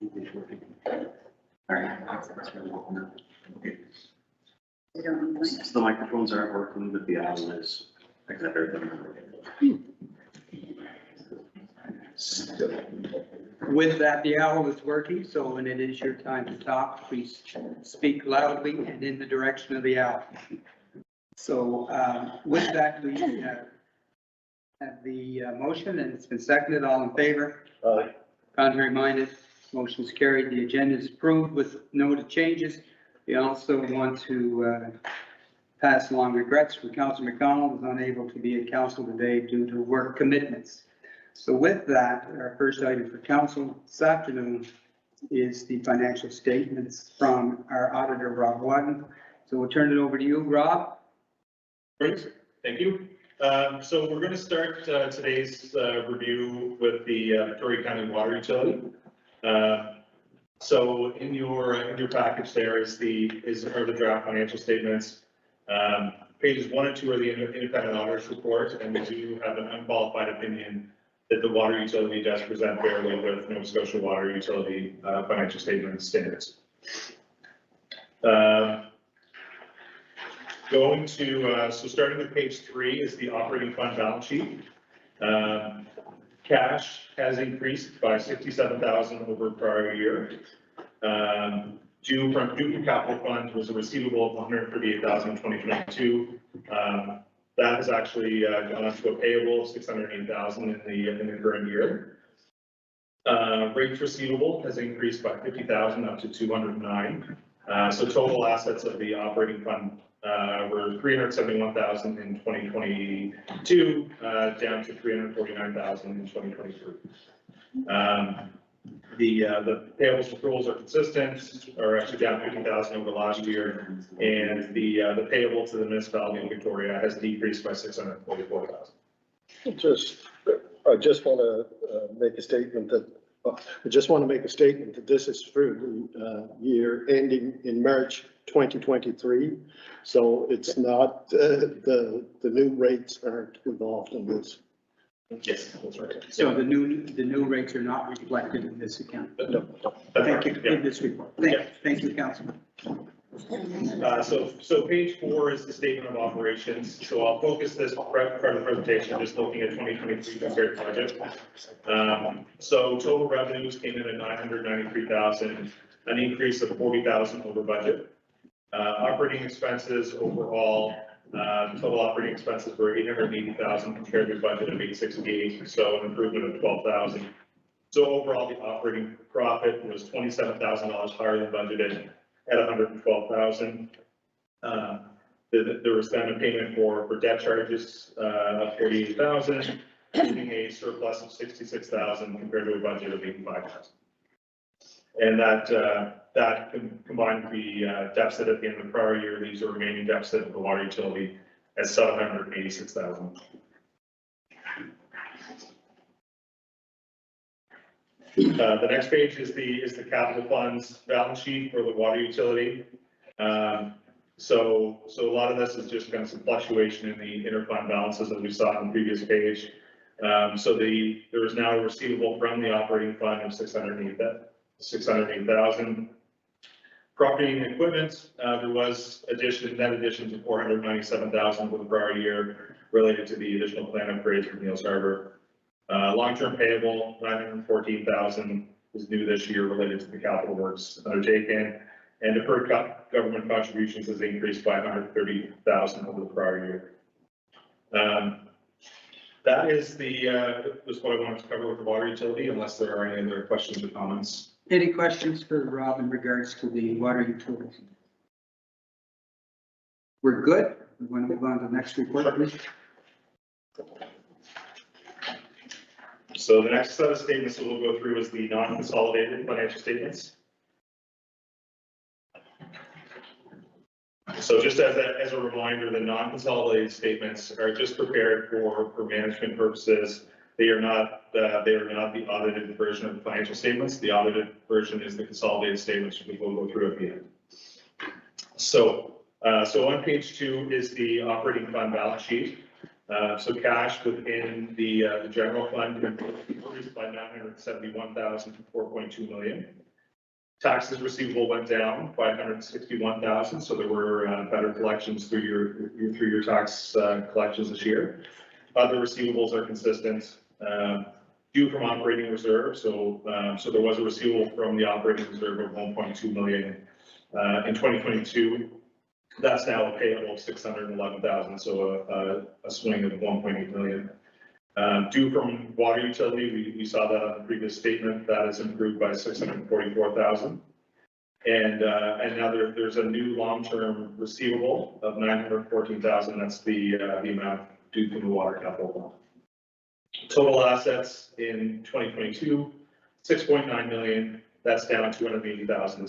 All right. So the microphones aren't working, but the audio is better. With that, the owl is working, so when it is your time to talk, please speak loudly and in the direction of the owl. So with that, we have the motion, and it's been seconded. All in favor? Aye. Contrary minded, motion is carried. The agenda is approved with noted changes. We also want to pass along regrets for Councillor McConnell, who was unable to be at council today due to work commitments. So with that, our first item for council this afternoon is the financial statements from our auditor, Rob Wadden. So we'll turn it over to you, Rob. Great, thank you. So we're going to start today's review with the Victoria County Water Utility. So in your package there is the draft financial statements. Pages 1 and 2 are the independent auditors report, and we do have an unqualified opinion that the water utility does present fairly with Nova Scotia Water Utility financial statement standards. Going to, so starting with page 3 is the operating fund balance sheet. Cash has increased by $67,000 over prior year. Due from capital fund was a receivable of $138,000 in 2022. That has actually gone up to a payable of $608,000 in the current year. Rates receivable has increased by $50,000 up to $209,000. So total assets of the operating fund were $371,000 in 2022, down to $349,000 in 2023. The payables accruals are consistent, or actually down $50,000 over last year, and the payable to the municipality of Victoria has decreased by $644,000. I just want to make a statement that this is for the year ending in March 2023. So it's not the new rates aren't involved in this. Yes, that's right. So the new rates are not reflected in this account. No. Thank you. In this report. Thank you, Councilman. So page 4 is the statement of operations. So I'll focus this part of the presentation just looking at 2023 compared to budget. So total revenues came in at $993,000, an increase of $40,000 over budget. Operating expenses overall, total operating expenses were $880,000 compared to a budget of $868,000, so an improvement of $12,000. So overall, the operating profit was $27,000 higher than budgeted at $112,000. There was then a payment for debt charges of $48,000, leaving a surplus of $66,000 compared to a budget of $85,000. And that combined with the deficit at the end of the prior year leaves a remaining deficit of the water utility at $786,000. The next page is the capital funds balance sheet for the water utility. So a lot of this is just kind of some fluctuation in the interfund balances that we saw on the previous page. So there is now a receivable from the operating fund of $608,000. Property and equipment, there was net additions of $497,000 for the prior year related to the additional plant upgrades from Niels Harbor. Long-term payable, $914,000 is new this year related to the capital works undertaken, and deferred government contributions has increased by $130,000 over the prior year. That is what I wanted to cover with the water utility, unless there are any other questions or comments. Any questions for Rob in regards to the water utility? We're good. We want to move on to the next report, please. So the next set of statements that we'll go through is the non-consolidated financial statements. So just as a reminder, the non-consolidated statements are just prepared for management purposes. They are not the audited version of the financial statements. The audited version is the consolidated statements, which we'll go through at the end. So on page 2 is the operating fund balance sheet. So cash within the general fund increased by $971,000 to $4.2 million. Taxes receivable went down by 161,000, so there were better collections through your tax collections this year. Other receivables are consistent, due from operating reserve. So there was a receivable from the operating reserve of 1.2 million in 2022. That's now a payable of 611,000, so a swing of 1.8 million. Due from water utility, we saw that on the previous statement, that has improved by 644,000. And now there's a new long-term receivable of 914,000. That's the amount due from the water capital fund. Total assets in 2022, 6.9 million. That's down 280,000.